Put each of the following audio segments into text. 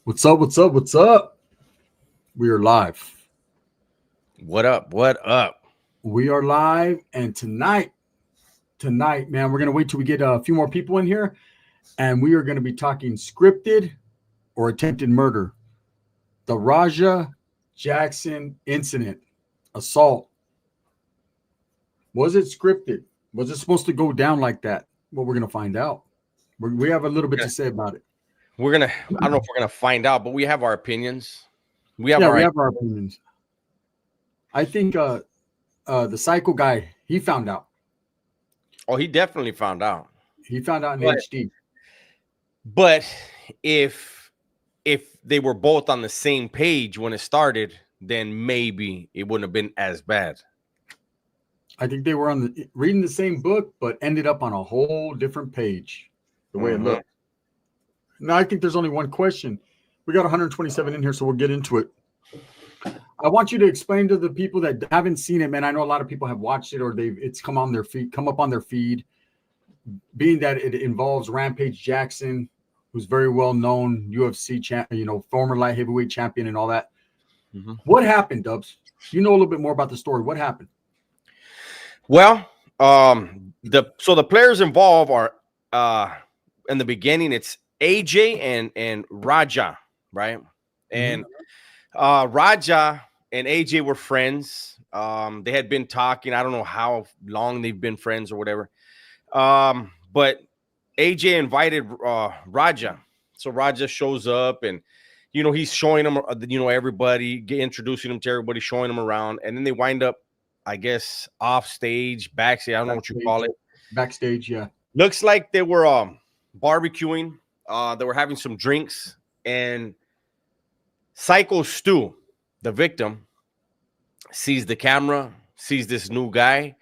What's up? What's up? What's up? We are live. What up? What up? We are live, and tonight, man, we're gonna wait till we get a few more people in here, and we are gonna be talking scripted or attempted murder. The Raja Jackson incident, assault. Was it scripted? Was it supposed to go down like that? Well, we're gonna find out. We have a little bit to say about it. We're gonna. I don't know if we're gonna find out, but we have our opinions. We have Yeah, our. we have our opinions. I think the psycho guy, he found out. Oh, he definitely found out. He found out in But, HD. but if they were both on the same page when it started, then maybe it wouldn't have been as bad. I think they were reading the same book, but ended up on a whole different page. The way it looked. Now I think there's only one question. We got 127 in here, so we'll get into it. I want you to explain to the people that haven't seen it, man. I know a lot of people have watched it or it's come up on their feed. Being that it involves Rampage Jackson, who's very well known UFC champion, former light heavyweight champion and all that. Mm-hmm. What happened, Dubs? You know a little bit more about the story. What happened? Well, the players involved are in the beginning it's AJ and Raja, right? And Raja and AJ were friends. They had been talking. I don't know how long they've been friends or whatever. But AJ invited Raja. So Raja shows up and, he's showing him, everybody, introducing him to everybody, showing him around. And then they wind up, I guess, off stage, backstage. I don't know what you call it. Backstage, yeah. Looks like they were barbecuing. They were having some drinks. And Psycho Stu, the victim, sees the camera, sees this new guy.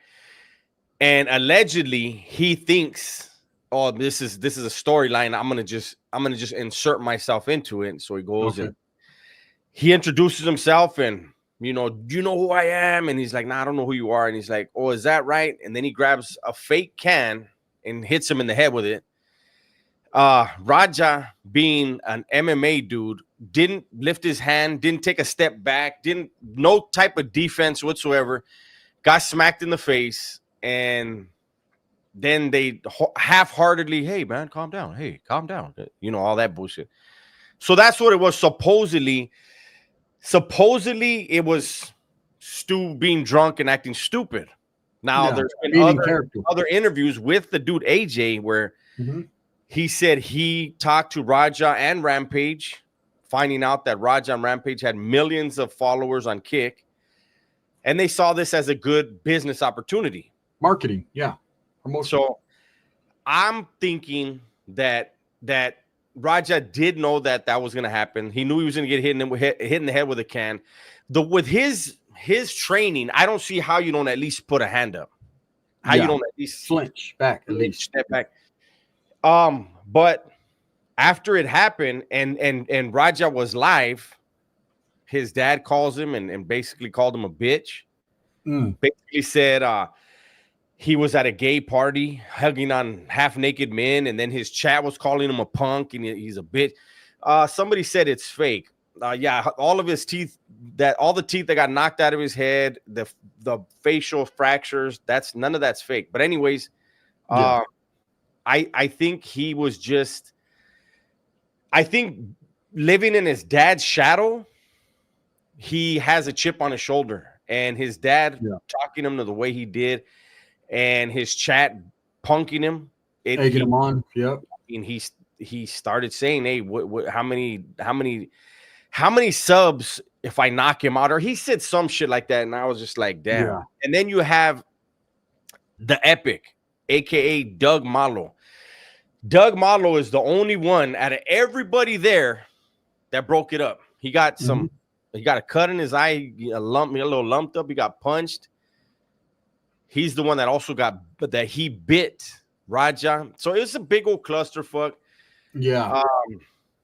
And allegedly, he thinks, "Oh, this is a storyline. I'm gonna just insert myself into it." So he goes and he introduces himself, and you know who I am, and he's like, "Nah, I don't know who you are." And he's like, "Oh, is that right?" And then he grabs a fake can and hits him in the head with it. Raja, being an MMA dude, didn't lift his hand, didn't take a step back, no type of defense whatsoever. Got smacked in the face. And then they half-heartedly, "Hey, man, calm down. Hey, calm down." All that bullshit. So that's what it was. Supposedly it was Stu being drunk and acting stupid. Now, there's been other interviews with the dude AJ where he said he talked to Raja and Rampage, finding out that Raja and Rampage had millions of followers on Kick, and they saw this as a good business opportunity. Marketing, yeah. Promotion. So I'm thinking that Raja did know that was going to happen. He knew he was going to get hit in the head with a can. With his training, I don't see how you don't at least put a hand up. How you don't at least flinch back, at least step back. But after it happened and Raja was live, his dad calls him and basically called him a bitch. Basically said he was at a gay party hugging on half-naked men, and then his chat was calling him a punk and he's a bitch. Somebody said it's fake. All of his teeth, all the teeth that got knocked out of his head, the facial fractures, none of that's fake. But anyways, I think he was just, living in his dad's shadow, he has a chip on his shoulder, and his dad talking him to the way he did, and his chat punking him, egging him on. Yep. And he started saying, "Hey, how many subs if I knock him out?" Or he said some shit like that, and I was just like, "Damn." Yeah. And then you have the Epic, aka Doug Malo. Doug Malo is the only one out of everybody there that broke it up. He got he got a cut in his eye, a little lumped up. He got punched. He's the one that also he bit Raja. So it was a big old clusterfuck. Yeah.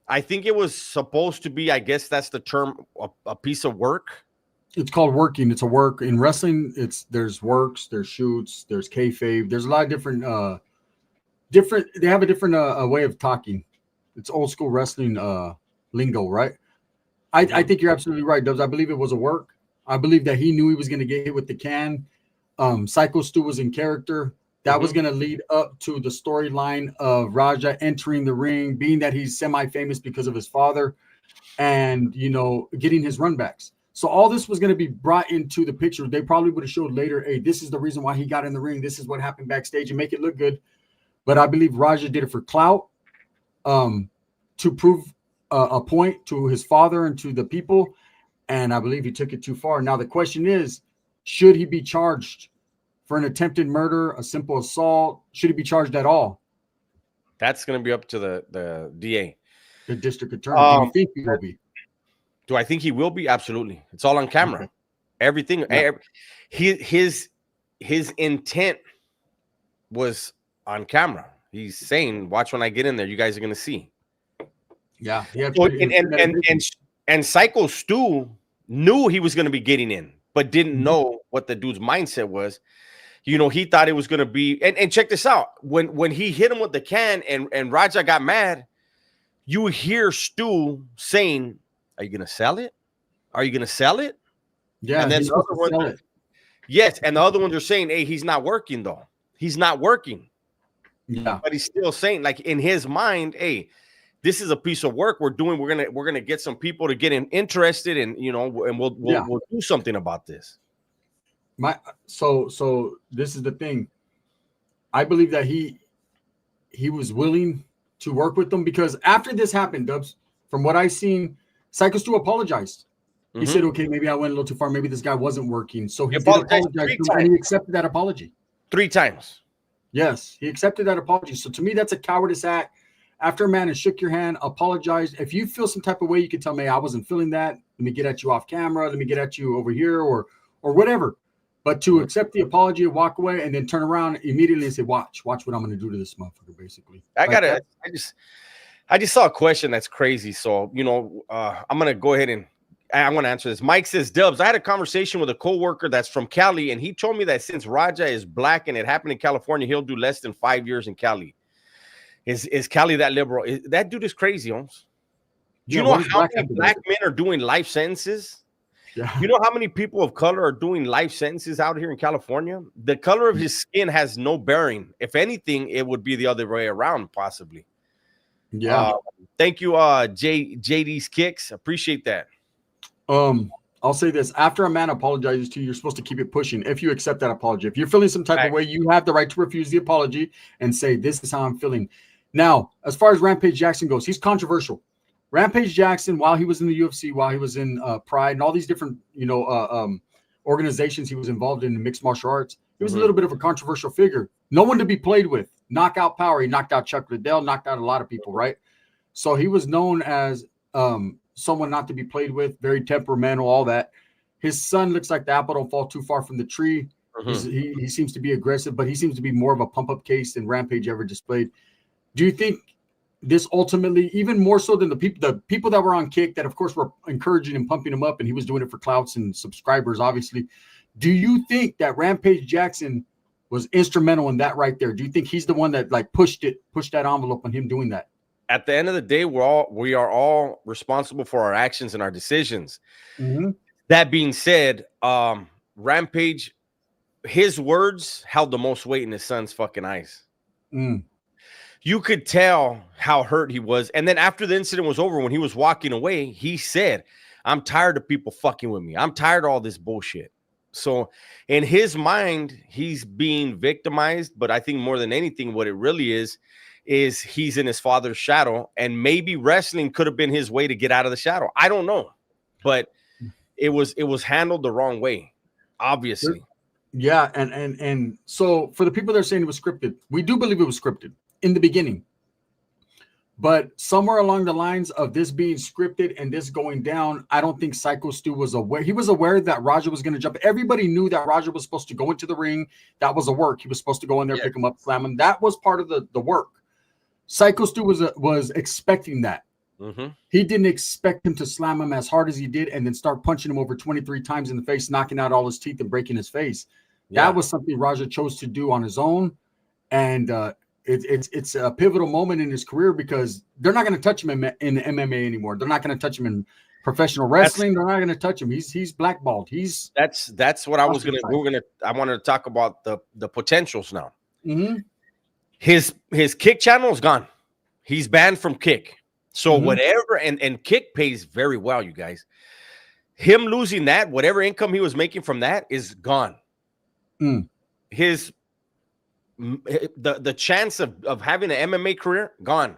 I think it was supposed to be, I guess that's the term, a piece of work. It's called working. It's a work. In wrestling, there's works, there's shoots, there's kayfabe. There's a lot of different they have a different way of talking. It's old school wrestling lingo, right? I think you're absolutely right, Dubs. I believe it was a work. I believe that he knew he was going to get hit with the can. Psycho Stu was in character. That was going to lead up to the storyline of Raja entering the ring, being that he's semi-famous because of his father, and getting his runbacks. So all this was going to be brought into the picture. They probably would have showed later, hey, this is the reason why he got in the ring. This is what happened backstage, and make it look good. But I believe Raja did it for clout, to prove a point to his father and to the people. And I believe he took it too far. Now the question is, should he be charged for an attempted murder, a simple assault? Should he be charged at all? That's going to be up to the DA, the district attorney. Do you think he will be? Do I think he will be? Absolutely. It's all on camera. Okay. Everything. Yeah. His intent was on camera. He's saying, "Watch when I get in there. You guys are going to see." Yeah. And Psycho Stu knew he was going to be getting in, but didn't know what the dude's mindset was. He thought it was going to be. And check this out. When he hit him with the can and Raja got mad, you hear Stu saying, "Are you going to sell it? Are you going to sell it?" Yeah. And then the other ones, yes, and the other ones are saying, "Hey, he's not working though. He's not working." Yeah. But he's still saying, like, in his mind, "Hey, this is a piece of work we're doing. We're gonna get some people to get interested, and and we'll do something about this." So this is the thing. I believe that he was willing to work with them, because after this happened, Dubs, from what I've seen, Psycho Stu apologized. He said, "Okay, maybe I went a little too far. Maybe this guy wasn't working." So he apologized and he accepted that apology 3 times. Yes, he accepted that apology. So to me, that's a cowardice act. After a man has shook your hand, apologize. If you feel some type of way, you can tell me, I wasn't feeling that. Let me get at you off camera. Let me get at you over here, or whatever. But to accept the apology and walk away, and then turn around immediately and say, watch what I'm going to do to this motherfucker, basically. I just saw a question that's crazy. So, I'm going to go ahead and I'm going to answer this. Mike says, Dubs, I had a conversation with a coworker that's from Cali, and he told me that since Raja is black and it happened in California, he'll do less than 5 years in Cali. Is Cali that liberal? That dude is crazy, Holmes. Do you know how many black men are doing life sentences? Yeah. You know how many people of color are doing life sentences out here in California? The color of his skin has no bearing. If anything, it would be the other way around, possibly. Yeah. Thank you, JD's Kicks. Appreciate that. I'll say this. After a man apologizes to you, you're supposed to keep it pushing if you accept that apology. If you're feeling some type of way, you have the right to refuse the apology and say, this is how I'm feeling. Now, as far as Rampage Jackson goes, he's controversial. Rampage Jackson, while he was in the UFC, while he was in Pride and all these different, organizations he was involved in mixed martial arts, he was a little bit of a controversial figure. No one to be played with. Knockout power. He knocked out Chuck Liddell, knocked out a lot of people, right? So he was known as someone not to be played with, very temperamental, all that. His son looks like the apple don't fall too far from the tree. He seems to be aggressive, but he seems to be more of a pump-up case than Rampage ever displayed. Do you think this ultimately, even more so than the people that were on Kick, that of course were encouraging and pumping him up, and he was doing it for clouts and subscribers, obviously, do you think that Rampage Jackson was instrumental in that right there? Do you think he's the one that pushed that envelope on him doing that? At the end of the day, we are all responsible for our actions and our decisions. That being said, Rampage, his words held the most weight in his son's fucking eyes. You could tell how hurt he was. And then after the incident was over, when he was walking away, he said, I'm tired of people fucking with me. I'm tired of all this bullshit. So in his mind, he's being victimized. But I think more than anything, what it really is he's in his father's shadow, and maybe wrestling could have been his way to get out of the shadow. I don't know, but it was handled the wrong way, obviously. Yeah, and so for the people that are saying it was scripted, we do believe it was scripted in the beginning. But somewhere along the lines of this being scripted and this going down, I don't think Psycho Stu was aware. He was aware that Raja was going to jump. Everybody knew that Raja was supposed to go into the ring. That was a work. He was supposed to go in there, pick him up, slam him. That was part of the work. Psycho Stu was expecting that. He didn't expect him to slam him as hard as he did and then start punching him over 23 times in the face, knocking out all his teeth and breaking his face. That was something Raja chose to do on his own. And it's a pivotal moment in his career because they're not going to touch him in the MMA anymore. They're not going to touch him in professional wrestling. They're not going to touch him. He's blackballed. That's what I was gonna. I wanted to talk about the potentials now. Mm-hmm. His Kick channel is gone. He's banned from Kick. So whatever, and Kick pays very well, you guys. Him losing that, whatever income he was making from that is gone. His the chance of having an MMA career gone.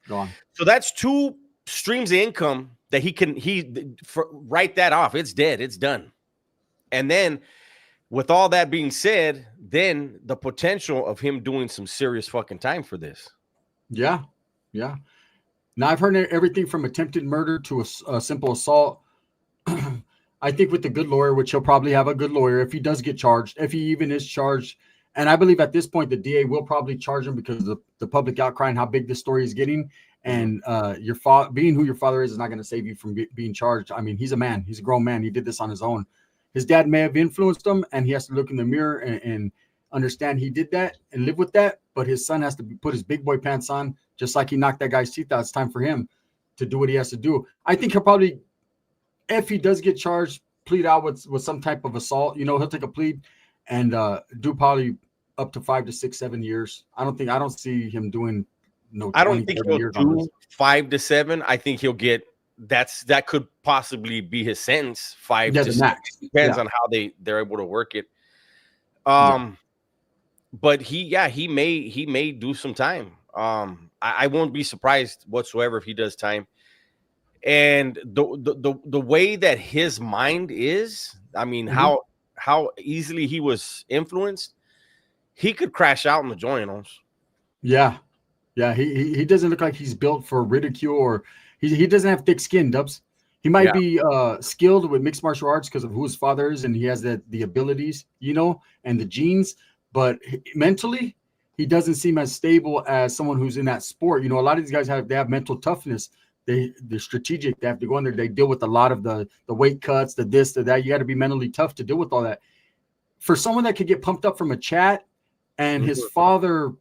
So that's 2 streams of income that he write that off. It's dead. It's done. And then with all that being said, then the potential of him doing some serious fucking time for this. Yeah. Yeah. Now I've heard everything from attempted murder to a simple assault. I think with a good lawyer, which he'll probably have a good lawyer if he does get charged, if he even is charged. And I believe at this point, the DA will probably charge him because of the public outcry and how big this story is getting. And your being who your father is not going to save you from being charged. I mean, he's a man. He's a grown man. He did this on his own. His dad may have influenced him, and he has to look in the mirror and understand he did that and live with that. But his son has to put his big boy pants on, just like he knocked that guy's teeth out. It's time for him to do what he has to do. I think he'll probably, if he does get charged, plead out with some type of assault. You know, he'll take a plea and do probably up to 5 to 6, 7 years. I don't see him doing I don't think he'll do 5 to 7. I think he'll get that could possibly be his sentence. 5 to 6 depends on how they're able to work it. But he may do some time. I won't be surprised whatsoever if he does time. And the way that his mind is, I mean, how easily he was influenced, he could crash out in the joint. Yeah. He doesn't look like he's built for ridicule, or he doesn't have thick skin, Dubs. He might be skilled with mixed martial arts because of who his father is, and he has the abilities, you know, and the genes. But mentally, he doesn't seem as stable as someone who's in that sport. You know, a lot of these guys have mental toughness. They're strategic. They have to go in there. They deal with a lot of the weight cuts, the this, the that. You got to be mentally tough to deal with all that. For someone that could get pumped up from a chat, and his father,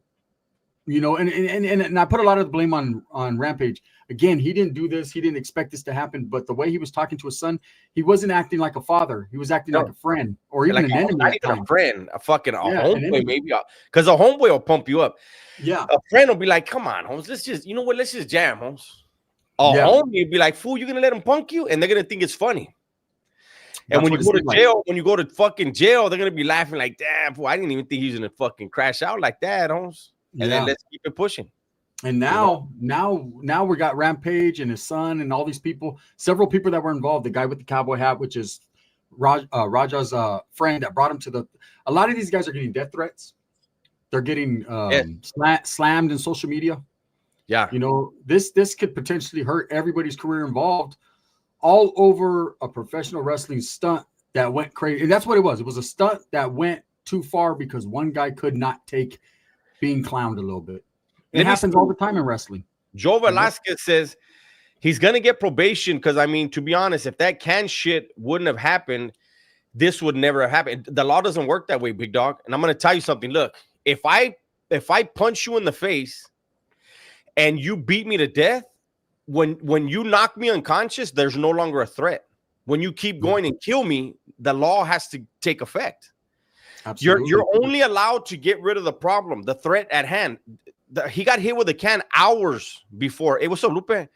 you know, and I put a lot of the blame on Rampage. Again, he didn't do this. He didn't expect this to happen. But the way he was talking to his son, he wasn't acting like a father. He was acting like a friend, or even an enemy. Not even a friend, a homeboy, maybe, because a homeboy will pump you up. Yeah, a friend will be like, "Come on, Holmes, let's just jam, Holmes." A homie will be like, "Fool, you're gonna let him punk you," and they're gonna think it's funny. And when you go to jail, when you go to fucking jail, they're gonna be laughing like, "Damn, fool, I didn't even think he was gonna fucking crash out like that, Holmes." And then let's keep it pushing. And now we got Rampage and his son and all these people, several people that were involved. The guy with the cowboy hat, which is Raja's friend that brought him to a lot of these guys are getting death threats. They're getting slammed in social media. Yeah. You know, this could potentially hurt everybody's career involved, all over a professional wrestling stunt that went crazy. And that's what it was. It was a stunt that went too far because one guy could not take being clowned a little bit. It happens all the time in wrestling. Joe Velasquez says he's going to get probation because, I mean, to be honest, if that shit wouldn't have happened, this would never have happened. The law doesn't work that way, big dog. And I'm going to tell you something. Look, if I punch you in the face and you beat me to death, when you knock me unconscious, there's no longer a threat. When you keep going and kill me, the law has to take effect. Absolutely. You're only allowed to get rid of the problem, the threat at hand. He got hit with a can hours before. It was so Lupe.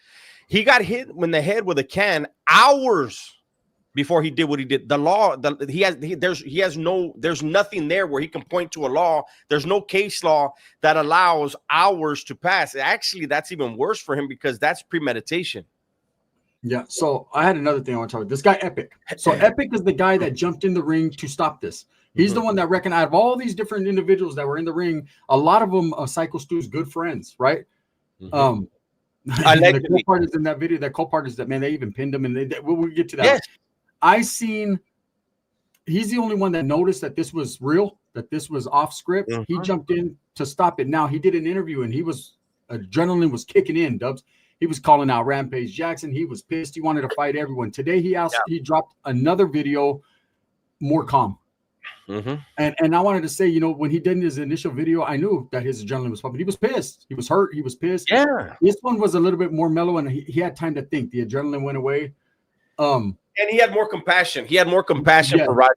He got hit in the head with a can hours before he did what he did. The law, there's nothing there where he can point to a law. There's no case law that allows hours to pass. Actually, that's even worse for him because that's premeditation. Yeah. So I had another thing I want to tell you. This guy, Epic. So Epic is the guy that jumped in the ring to stop this. He's the one that reckoned out of all these different individuals that were in the ring, a lot of them are Psycho Stu's good friends, right? The co-part is in that video. That co-part is that, man, they even pinned him, and we'll get to that. Yes. He's the only one that noticed that this was real, that this was off script. He jumped in to stop it. Now, he did an interview, and adrenaline was kicking in, Dubs. He was calling out Rampage Jackson. He was pissed. He wanted to fight everyone. Today, he dropped another video, more calm. And I wanted to say, when he did his initial video, I knew that his adrenaline was pumping. He was pissed. He was hurt. He was pissed. Yeah. This one was a little bit more mellow, and he had time to think. The adrenaline went away. And he had more compassion. He had more compassion for Rder.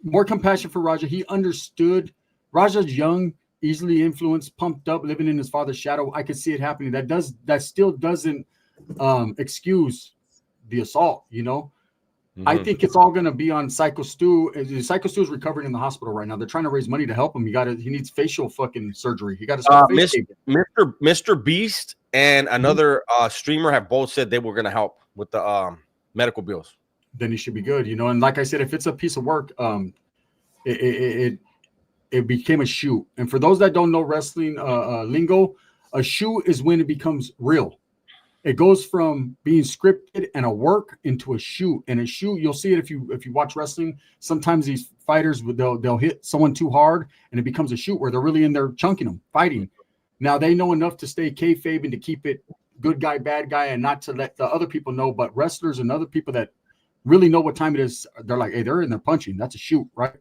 More compassion for Rder. He understood. Rder's young, easily influenced, pumped up, living in his father's shadow. I could see it happening. That still doesn't excuse the assault. I think it's all going to be on Psycho Stu. Psycho Stu is recovering in the hospital right now. They're trying to raise money to help him. He needs facial fucking surgery. He got to Mr. Beast and another streamer have both said they were going to help with the medical bills. Then he should be good, And like I said, if it's a piece of work, it became a shoot. And for those that don't know wrestling lingo, a shoot is when it becomes real. It goes from being scripted and a work into a shoot. And a shoot, you'll see it if you watch wrestling. Sometimes these fighters they'll hit someone too hard, and it becomes a shoot where they're really in there chunking them, fighting. Now they know enough to stay kayfabe and to keep it good guy, bad guy, and not to let the other people know. But wrestlers and other people that really know what time it is, they're like, hey, they're in there punching. That's a shoot, right?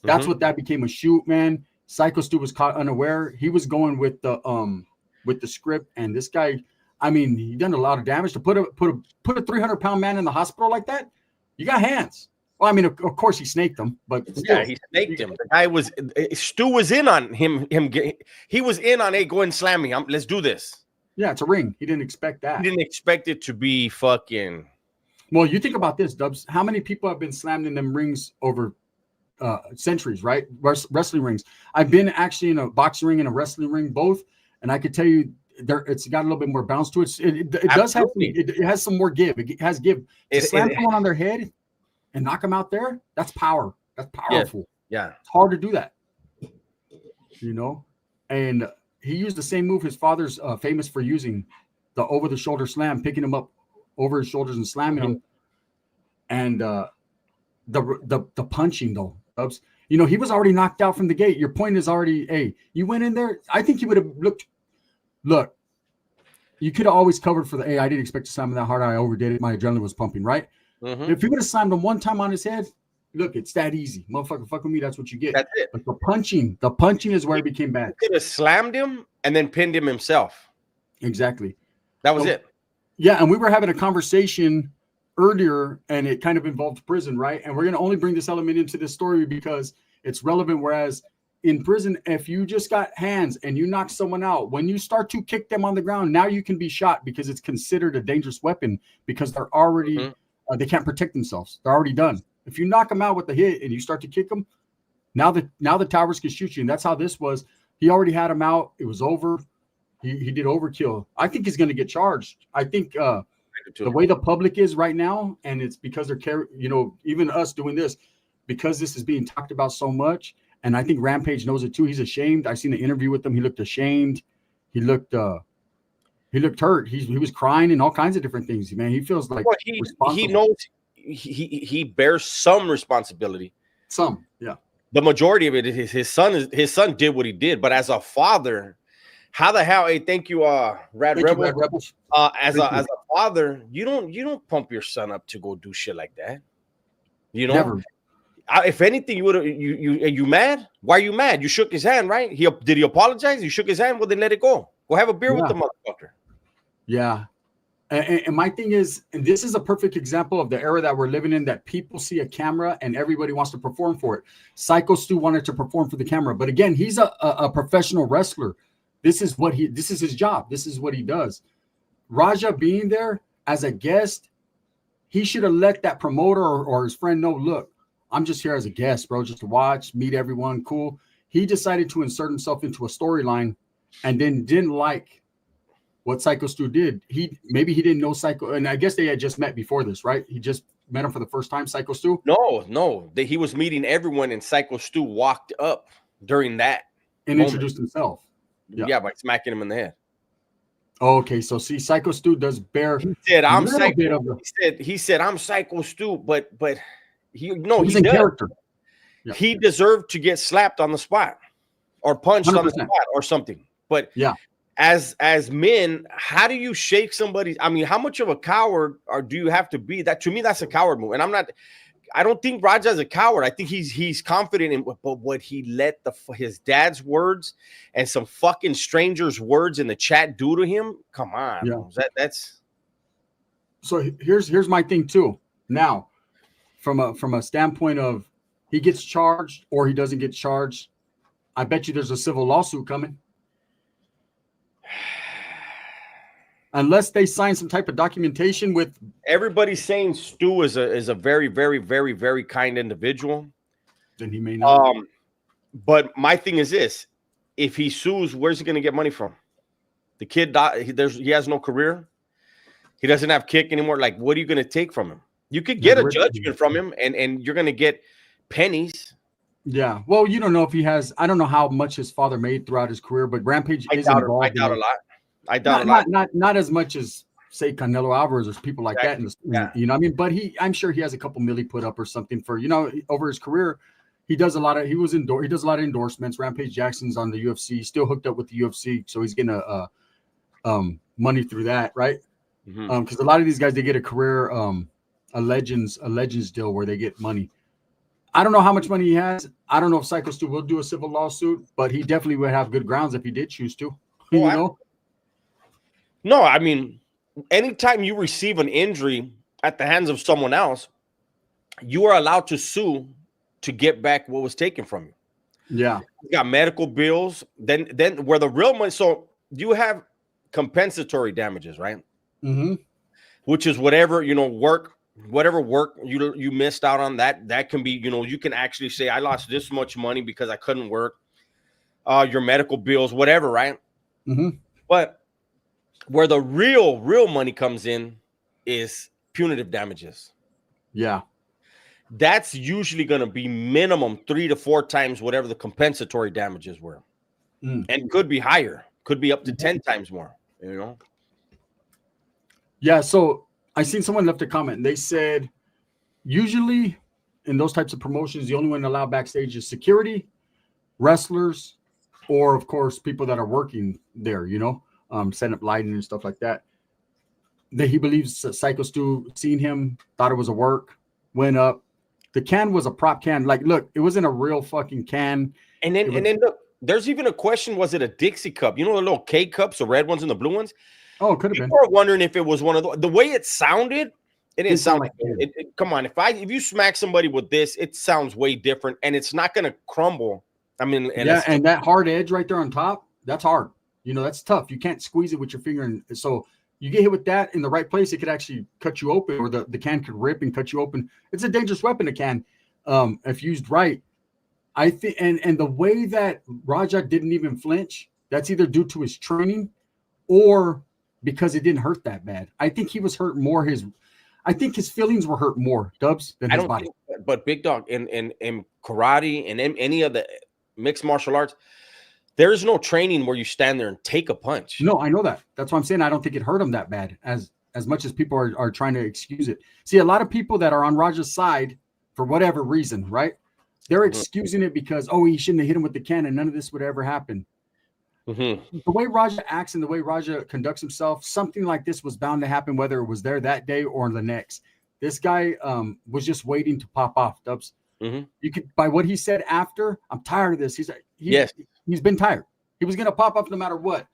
That's what that became, a shoot, man. Psycho Stu was caught unaware. He was going with the script, and this guy. I mean, he done a lot of damage to put a 300-pound man in the hospital like that. You got hands. Well, I mean, of course he snaked him, but still, yeah, he snaked him. The guy Stu was in on him. He was in on, hey, go and slam me. Let's do this. Yeah, it's a ring. He didn't expect that. He didn't expect it to be fucking. Well, you think about this, Dubs. How many people have been slammed in them rings over centuries, right? Wrestling rings. I've been actually in a boxing ring and a wrestling ring, both, and I could tell you. It's got a little bit more bounce to it. It does have it has some more give. It has give. To slam someone on their head and knock them out there, that's power. That's powerful. Yeah. It's hard to do that. And he used the same move his father's famous for using, the over-the-shoulder slam, picking him up over his shoulders and slamming him. And the punching though, Dubs. He was already knocked out from the gate. Your point is already, hey, you went in there. I think he would have looked. Look, you could have always covered for the A. I didn't expect to slam him that hard. I overdid it. My adrenaline was pumping, right? If you would have slammed him one time on his head, look, it's that easy. Motherfucker, fuck with me. That's what you get. That's it. But the punching is where it became bad. He could have slammed him and then pinned him himself. Exactly. That was it. Yeah, and we were having a conversation earlier, and it kind of involved prison, right? And we're going to only bring this element into this story because it's relevant, whereas in prison, if you just got hands and you knock someone out, when you start to kick them on the ground, now you can be shot because it's considered a dangerous weapon because they're already, they can't protect themselves. They're already done. If you knock them out with a hit and you start to kick them, now the towers can shoot you. And that's how this was. He already had him out. It was over. He did overkill. I think he's going to get charged. I think the way the public is right now, and it's because they're, even us doing this, because this is being talked about so much. And I think Rampage knows it too. He's ashamed. I seen an interview with him. He looked ashamed. He looked hurt. He was crying and all kinds of different things. Man, he feels like he knows he bears some responsibility. Some, yeah. The majority of it is his son did what he did. But as a father, how the hell? Hey, thank you, Rad Rebels. As a father, you don't pump your son up to go do shit like that. Never. If anything, you would have. You mad? Why are you mad? You shook his hand, right? Did he apologize? You shook his hand. Well, then let it go. Go have a beer with the motherfucker. Yeah. And my thing is, and this is a perfect example of the era that we're living in, that people see a camera and everybody wants to perform for it. Psycho Stu wanted to perform for the camera, but again, he's a professional wrestler. This is his job. This is what he does. Rder being there as a guest, he should have let that promoter or his friend know, look, I'm just here as a guest, bro, just to watch, meet everyone, cool. He decided to insert himself into a storyline and then didn't like what Psycho Stu did. Maybe he didn't know Psycho, and I guess they had just met before this, right? He just met him for the first time, Psycho Stu? No. He was meeting everyone, and Psycho Stu walked up during that and moment. Introduced himself. Yeah, by smacking him in the head. Okay, so see, Psycho Stu does bear. He said, "I'm Psycho." He said, "I'm Psycho Stu," but he's in character. Yeah. He deserved to get slapped on the spot or punched 100%. On the spot or something. But yeah, as men, how do you shake somebody? I mean, how much of a coward do you have to be? That to me, that's a coward move. And I'm not. I don't think Raja's a coward. I think he's confident in, but what he let his dad's words and some fucking strangers' words in the chat do to him. Come on, Yeah. that's. So here's my thing too. Now, from a standpoint of he gets charged or he doesn't get charged, I bet you there's a civil lawsuit coming. Unless they sign some type of documentation with. Everybody's saying Stu is a very, very, very, very kind individual. Then he may not. But my thing is this: if he sues, where's he going to get money from? The kid, he has no career. He doesn't have kick anymore. Like, what are you going to take from him? You could get a judgment from him, and you're going to get pennies. Yeah. Well, you don't know if he has. I don't know how much his father made throughout his career, but Rampage is involved. I doubt a lot. I doubt not as much as say Canelo Alvarez or people like that. You know what I mean? But I'm sure he has a couple milli put up or something for, over his career. He does a lot of, he does a lot of endorsements. Rampage Jackson's on the UFC. He's still hooked up with the UFC. So he's getting money through that. Right. Because a lot of these guys, they get a career, a legends deal where they get money. I don't know how much money he has. I don't know if Psycho Stu will do a civil lawsuit, but he definitely would have good grounds if he did choose to, No, I mean, anytime you receive an injury at the hands of someone else, you are allowed to sue to get back what was taken from you. Yeah. You got medical bills. Then where the real money. So you have compensatory damages, right? Mm-hmm. Which is whatever, whatever work you missed out on, that can be, you can actually say, I lost this much money because I couldn't work. Your medical bills, whatever, right? Mm-hmm. But where the real money comes in is punitive damages. Yeah. That's usually going to be minimum 3 to 4 times whatever the compensatory damages were. And could be higher, could be up to 10 times more, Yeah. So I seen someone left a comment. They said, usually in those types of promotions, the only one allowed backstage is security, wrestlers, or of course, people that are working there, setting up lighting and stuff like that. That he believes Psycho Stu seen him, thought it was a work, went up. The can was a prop can. Like, look, it wasn't a real fucking can. And then look, there's even a question: was it a Dixie cup? The little K cups, the red ones and the blue ones. Oh, it could have been. People are wondering if it was one of the way it sounded. It didn't sound like it. Come on, if you smack somebody with this, it sounds way different, and it's not going to crumble. I mean, and that hard edge right there on top, that's hard. That's tough. You can't squeeze it with your finger. And so you get hit with that in the right place, it could actually cut you open, or the can could rip and cut you open. It's a dangerous weapon, a can, if used right. I think, and the way that Raja didn't even flinch, that's either due to his training or because it didn't hurt that bad. I think he was hurt more. I think his feelings were hurt more, Dubs, than his body. But Big Dog, in karate and in any of the mixed martial arts, there is no training where you stand there and take a punch. No, I know that. That's why I'm saying I don't think it hurt him that bad as much as people are trying to excuse it. See, a lot of people that are on Raja's side for whatever reason, right? They're excusing it because, he shouldn't have hit him with the can and none of this would ever happen. Mm-hmm. The way Raja acts and the way Raja conducts himself, something like this was bound to happen, whether it was there that day or the next. This guy was just waiting to pop off, Dubs. Mm-hmm. You could, by what he said after, I'm tired of this. He's like, he's been tired. He was gonna pop up no matter what,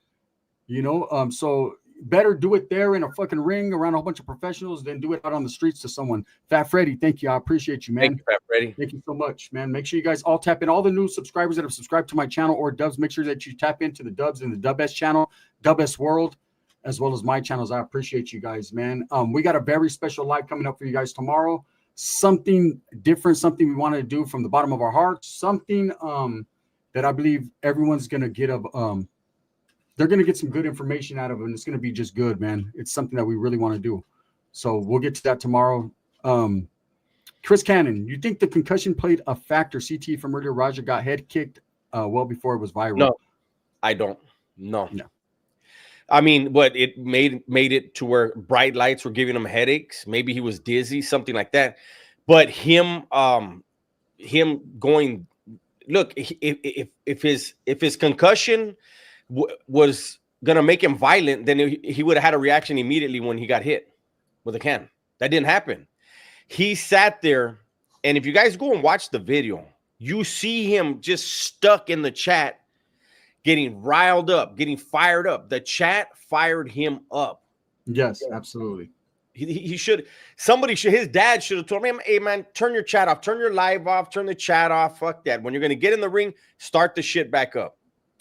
So better do it there in a fucking ring around a whole bunch of professionals than do it out on the streets to someone. Fat Freddy, thank you. I appreciate you, man. Thank you, Fat Freddy. Thank you so much, man. Make sure you guys all tap in. All the new subscribers that have subscribed to my channel or Dubs, make sure that you tap into the Dubs and the Dub S channel, Dub S World, as well as my channels. I appreciate you guys, man. We got a very special live coming up for you guys tomorrow. Something different, something we want to do from the bottom of our hearts, something that I believe everyone's gonna get they're gonna get some good information out of it, and it's gonna be just good, man. It's something that we really want to do. So we'll get to that tomorrow. Chris Cannon, you think the concussion played a factor? CT from Rder, Raja got head kicked well before it was viral. No, I don't. No. I mean, what it made it to where bright lights were giving him headaches. Maybe he was dizzy, something like that. But him going, look, if his concussion was gonna make him violent, then he would have had a reaction immediately when he got hit with a can. That didn't happen. He sat there And if you guys go and watch the video, you see him just stuck in the chat, getting riled up, getting fired up. The chat fired him up. Yes, absolutely. He should, somebody should, his dad should have told him, hey man, turn your chat off, turn your live off, turn the chat off. Fuck that. When you're going to get in the ring, start the shit back up.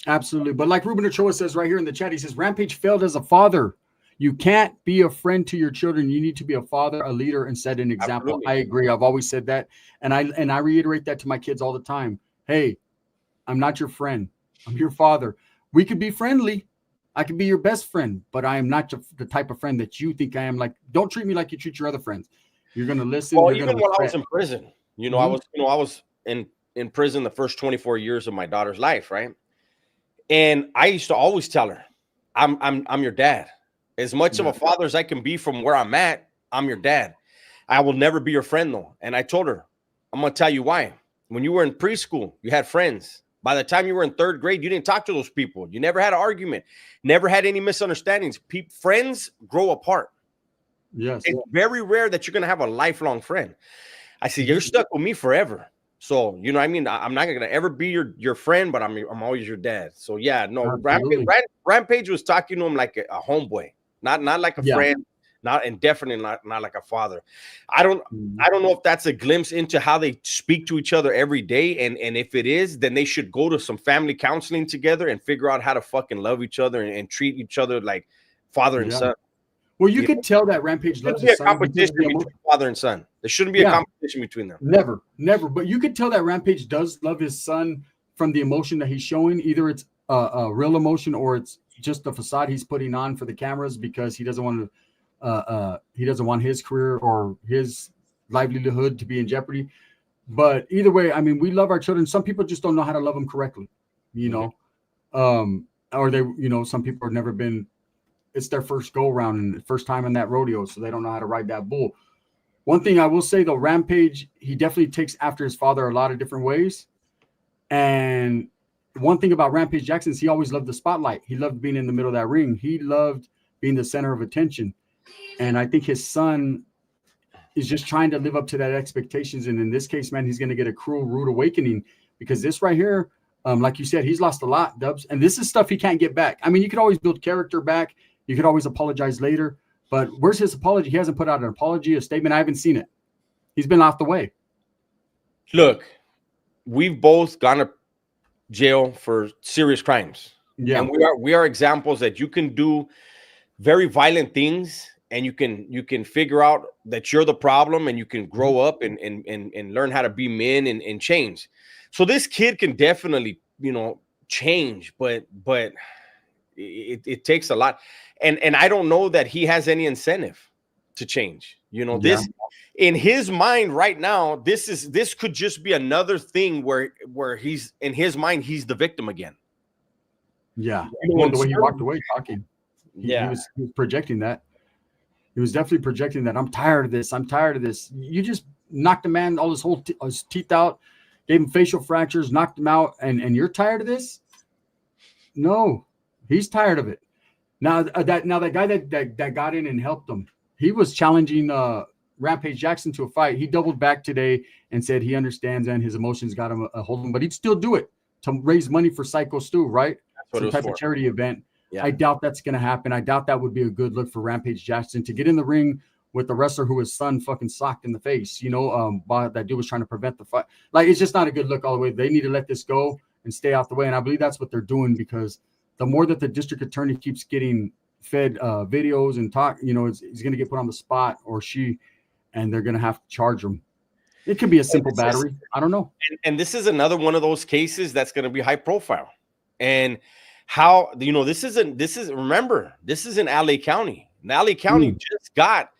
Absolutely. But like Ruben Ochoa says right here in the chat, he says, Rampage failed as a father. You can't be a friend to your children. You need to be a father, a leader, and set an example. Absolutely. I agree. I've always said that. And I reiterate that to my kids all the time. Hey, I'm not your friend. I'm your father. We could be friendly. I could be your best friend, but I am not the type of friend that you think I am. Like, don't treat me like you treat your other friends. You're going to listen. Well, you're even while I was in prison, I was in prison the first 24 years of my daughter's life, right? And I used to always tell her, I'm your dad. As much of a father as I can be from where I'm at, I'm your dad. I will never be your friend though. And I told her, I'm going to tell you why. When you were in preschool, you had friends. By the time you were in 3rd grade, you didn't talk to those people. You never had an argument, never had any misunderstandings. Friends grow apart. Yes. It's very rare that you're going to have a lifelong friend. I said, you're stuck with me forever. So, you know what I mean? I'm not going to ever be your friend, but I'm always your dad. So, yeah, no, Rampage was talking to him like a homeboy, not like a friend, and definitely not like a father. I don't know if that's a glimpse into how they speak to each other every day. And if it is, then they should go to some family counseling together and figure out how to fucking love each other and treat each other like father and son. Well, you could tell that Rampage loves his son. Competition between father and son. There shouldn't be a competition between them. Never. But you could tell that Rampage does love his son from the emotion that he's showing. Either it's a real emotion or it's just the facade he's putting on for the cameras because he doesn't want his career or his livelihood to be in jeopardy. But either way, I mean, we love our children. Some people just don't know how to love them correctly, or they, some people have never been. It's their first go around and first time in that rodeo, so they don't know how to ride that bull. One thing I will say though, Rampage, he definitely takes after his father a lot of different ways. And one thing about Rampage Jackson is he always loved the spotlight. He loved being in the middle of that ring. He loved being the center of attention. And I think his son is just trying to live up to that expectations. And in this case, man, he's going to get a cruel, rude awakening because this right here, like you said, he's lost a lot, Dubs. And this is stuff he can't get back. I mean, you could always build character back. You could always apologize later. But where's his apology? He hasn't put out an apology, a statement. I haven't seen it. He's been off the way. Look, we've both gone to jail for serious crimes. Yeah. And we are examples that you can do very violent things and you can figure out that you're the problem and you can grow up and learn how to be men and change. So this kid can definitely, change, but it takes a lot. And I don't know that he has any incentive to change. This in his mind right now, this could just be another thing where he's in his mind, he's the victim again. Yeah. Well, the way he walked away talking. He was projecting that. He was definitely projecting that. I'm tired of this. I'm tired of this. You just knocked a man all his teeth out, gave him facial fractures, knocked him out, and you're tired of this? No, he's tired of it. Now that guy that got in and helped him, he was challenging Rampage Jackson to a fight. He doubled back today and said he understands and his emotions got him a hold of him, but he'd still do it to raise money for Psycho Stu, right? Some type of charity event. Yeah. I doubt that's going to happen. I doubt that would be a good look for Rampage Jackson to get in the ring with the wrestler who his son fucking socked in the face. That dude was trying to prevent the fight. Like, it's just not a good look all the way. They need to let this go and stay out the way. And I believe that's what they're doing because the more that the district attorney keeps getting fed videos and talk, he's going to get put on the spot or she, and they're going to have to charge him. It could be a simple battery. I don't know. And this is another one of those cases that's going to be high profile. And how, this is in LA County. And LA County just got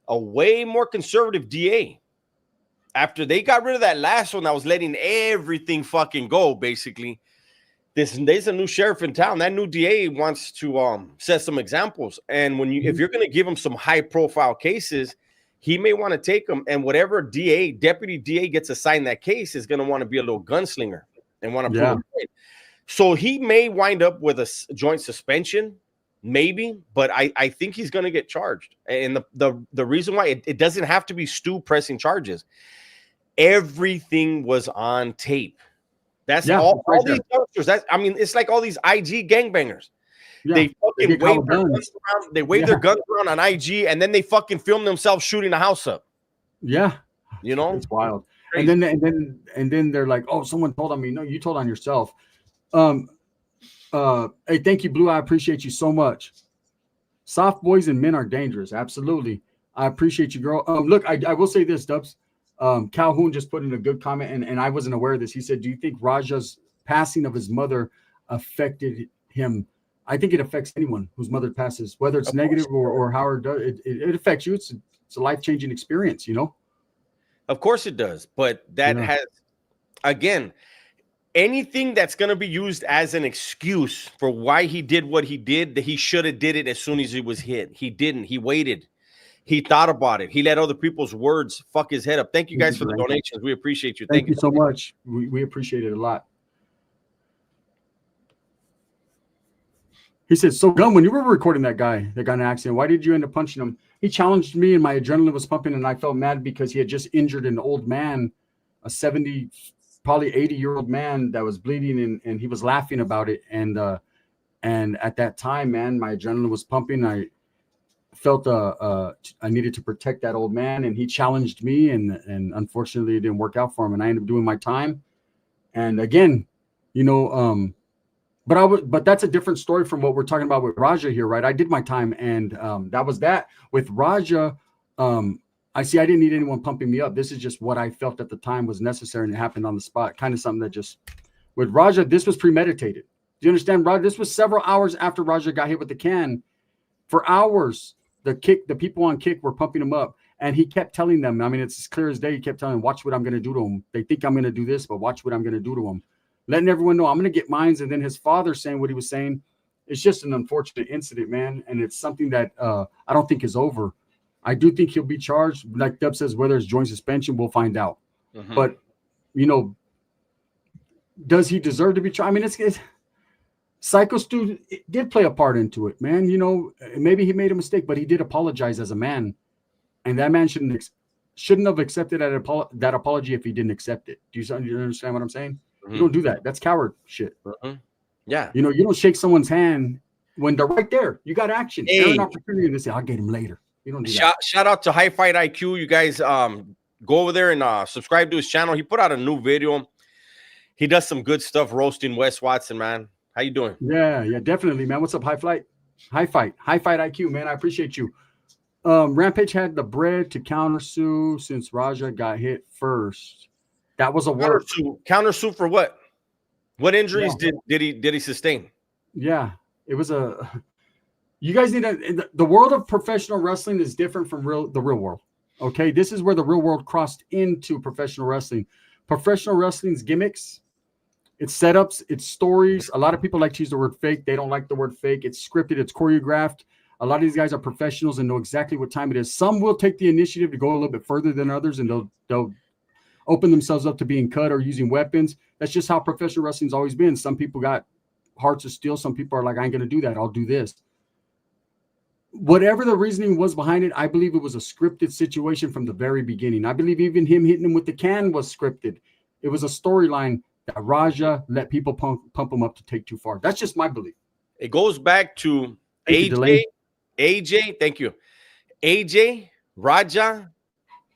a way more conservative DA. After they got rid of that last one that was letting everything fucking go, basically. There's a new sheriff in town. That new DA wants to set some examples. And if you're going to give him some high profile cases, he may want to take them. And whatever deputy DA gets assigned that case is going to want to be a little gunslinger and want to prove a point. So he may wind up with a joint suspension, maybe, but I think he's going to get charged. And the reason why it doesn't have to be Stu pressing charges. Everything was on tape. That's Yeah, all, it's right all these youngsters. It's like all these IG gangbangers. Yeah, They fucking get caught wave with their guns. guns around. They wave their guns around on IG, and then they fucking film themselves shooting the house up. Yeah, You know, it's wild. crazy. And then they're like, "Oh, someone told on me." No, you told on yourself. Hey, thank you, Blue. I appreciate you so much. Soft boys and men are dangerous. Absolutely. I appreciate you, girl. Look, I will say this, Dubs. Calhoun just put in a good comment, and I wasn't aware of this. He said, "Do you think Raja's passing of his mother affected him?" I think it affects anyone whose mother passes, whether it's negative or how it affects you. It's a life-changing experience, you know? Of course it does. But that has, again, anything that's going to be used as an excuse for why he did what he did, that he should have did it as soon as he was hit. He didn't. He waited. He thought about it. He let other people's words fuck his head up. Thank you guys for the donations. We appreciate you. Thank you so much. We appreciate it a lot. He said, "So Gun, when you were recording that guy that got in an accident, why did you end up punching him? He challenged me and my adrenaline was pumping and I felt mad because he had just injured an old man, a 70, probably 80-year-old man that was bleeding and he was laughing about it. And at that time, man, my adrenaline was pumping. I felt I needed to protect that old man and he challenged me and unfortunately it didn't work out for him. And I ended up doing my time. And again, you know, but that's a different story from what we're talking about with Raja here, right? I did my time, and that was that. With Raja, I didn't need anyone pumping me up. This is just what I felt at the time was necessary, and it happened on the spot. Kind of something that just with Raja, this was premeditated. Do you understand, Raja? This was several hours after Raja got hit with the can. For hours, the people on Kick were pumping him up, and he kept telling them. I mean, it's as clear as day. He kept telling them, "Watch what I'm going to do to him. They think I'm going to do this, but watch what I'm going to do to him." Letting everyone know I'm going to get mines. And then his father saying what he was saying. It's just an unfortunate incident, man. And it's something that I don't think is over. I do think he'll be charged. Like Dub says, whether it's joint suspension, we'll find out. Mm-hmm. But, you know, does he deserve to be charged? I mean, it's Psycho Stu did play a part into it, man. You know, maybe he made a mistake, but he did apologize as a man. And that man shouldn't have accepted that apology if he didn't accept it. Do you understand what I'm saying? You don't do that. That's coward shit. Yeah. You know, you don't shake someone's hand when they're right there. You got action. Hey. An opportunity to say, I'll get him later. You don't do that. Shout out to High Fight IQ. You guys go over there and subscribe to his channel. He put out a new video. He does some good stuff roasting Wes Watson, man. How you doing? Yeah, definitely, man. What's up, High Fight IQ, man. I appreciate you. Rampage had the bread to countersue since Raja got hit first. That was a work. Countersue for what? What injuries did he sustain? Yeah, it was a. You guys need the world of professional wrestling is different from the real world. Okay, this is where the real world crossed into professional wrestling. Professional wrestling's gimmicks, its setups, its stories. A lot of people like to use the word fake. They don't like the word fake. It's scripted. It's choreographed. A lot of these guys are professionals and know exactly what time it is. Some will take the initiative to go a little bit further than others, and they'll open themselves up to being cut or using weapons. That's just how professional wrestling's always been. Some people got hearts of steel. Some people are like, I ain't going to do that. I'll do this. Whatever the reasoning was behind it, I believe it was a scripted situation from the very beginning. I believe even him hitting him with the can was scripted. It was a storyline that Raja let people pump him up to take too far. That's just my belief. It goes back to AJ, thank you. AJ, Raja,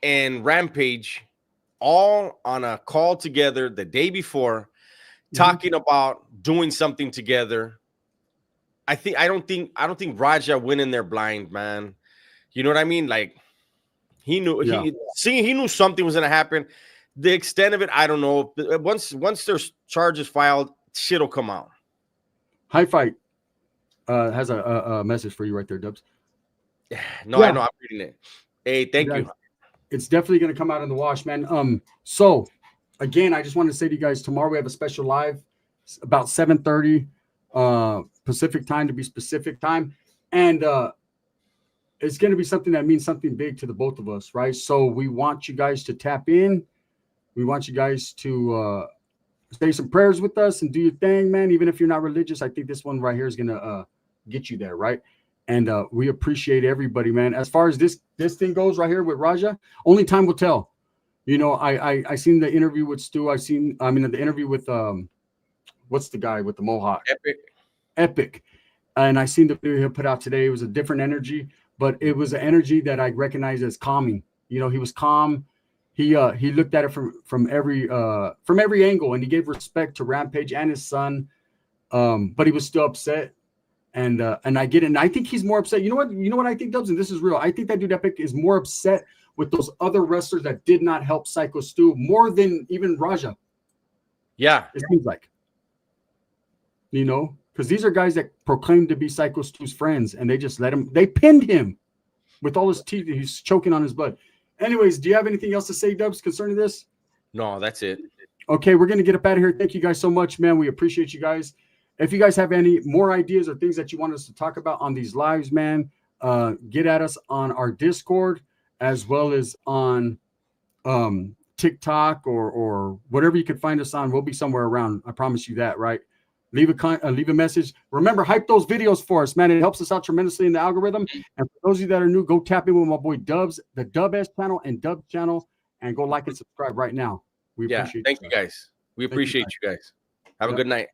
and Rampage all on a call together the day before, talking about doing something together. I don't think Raja went in there blind, man. You know what I mean? Like he knew he knew something was gonna happen. The extent of it, I don't know. Once there's charges filed, shit'll come out. High Fight has a message for you right there, Dubs. No, I know. I'm reading it. Hey, thank you. It's definitely going to come out in the wash, man. So again, I just want to say to you guys, tomorrow we have a special live about 7:30 Pacific time, to be specific time. And it's going to be something that means something big to the both of us, right? So we want you guys to tap in. We want you guys to say some prayers with us and do your thing, man. Even if you're not religious, I think this one right here is going to get you there, right? And we appreciate everybody, man. As far as this thing goes right here with Raja, only time will tell. You know, I seen the interview with Stu. I mean the interview with what's the guy with the mohawk? Epic. And I seen the video he put out today. It was a different energy, but it was an energy that I recognize as calming. You know, he was calm. He looked at it from every angle, and he gave respect to Rampage and his son. But he was still upset. And I get it. And I think he's more upset. You know what I think, Dubs, and this is real. I think that dude Epic is more upset with those other wrestlers that did not help Psycho Stu more than even Raja. Yeah. It seems like. You know, because these are guys that proclaim to be Psycho Stu's friends, and they just they pinned him with all his teeth. He's choking on his blood. Anyways, do you have anything else to say, Dubs, concerning this? No, that's it. Okay, we're going to get up out of here. Thank you guys so much, man. We appreciate you guys. If you guys have any more ideas or things that you want us to talk about on these lives, man, get at us on our Discord as well as on TikTok or whatever you can find us on. We'll be somewhere around. I promise you that, right? Leave a message. Remember, hype those videos for us, man. It helps us out tremendously in the algorithm. And for those of you that are new, go tap in with my boy Dubs, the Dub S channel and Dub channel, and go like and subscribe right now. We appreciate Thank you guys. We appreciate you guys. Have a good night.